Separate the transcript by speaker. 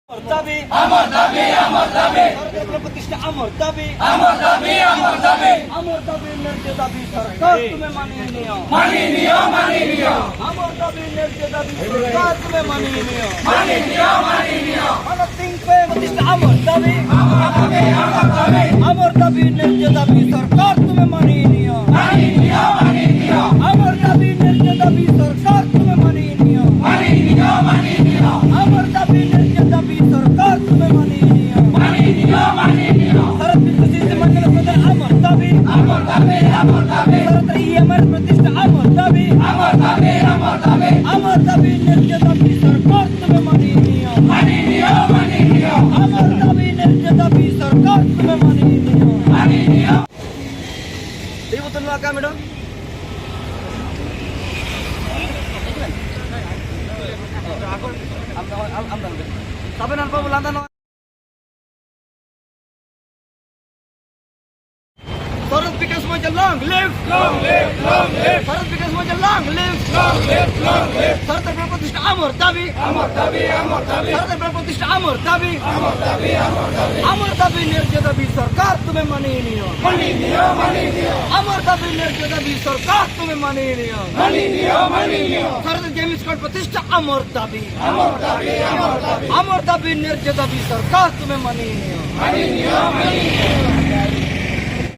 Speaker 1: দাবি
Speaker 2: আমার দাবি
Speaker 1: সরকার প্রতিষ্ঠা আমার দাবি
Speaker 2: আমার দাবি
Speaker 1: আমার দাবি ন্যায্য দাবি সরকার তুমি মানিয়ে নিও
Speaker 2: মানি নিও
Speaker 1: আমার দাবি ন্যায্য দাবি সরকার তুমি মানিয়ে নিও
Speaker 2: মানি নিও
Speaker 1: মানব সিংকে প্রতিষ্ঠা আমার দাবি আমার দাবি ন্যায্য দাবি সরকার তুমি মানিয়ে নিও আমার দাবি ন্যায্য দাবি সরকার তুমি মানিয়ে নিও আমার দাবি ন্যায্য দাবি সরকার তুমি মানিয়ে নিও ভারত বিশ্বজিৎ মন্ডল প্রধান আমার দাবি ভারতের ইএমআর প্রতিষ্ঠা আমার দাবি আমার দাবি ন্যায্য দাবি সরকার তুমি মানিয়ে নিও আমার দাবি ন্যায্য দাবি সরকার তুমি মানিয়ে নিও এই মতন আঁকা ম্যাডাম তবে না পাবো লান্দা ভারত বিকাশ মঞ্চে লং লিভ ভারত বিকাশ মঞ্চে লং লিভ ভারতের প্রাণ প্রতিষ্ঠা আমার দাবি ভারতের প্রাণ প্রতিষ্ঠা আমার দাবি আমার দাবি ন্যায্য দাবি সরকার তুমি মানিয়ে নিও আমার দাবি ন্যায্য দাবি সরকার তুমি মানিয়ে নিও ভারতের গেম স্কোয়াড প্রতিষ্ঠা আমার দাবি আমার দাবি ন্যায্য দাবি সরকার তুমি মানিয়ে নিও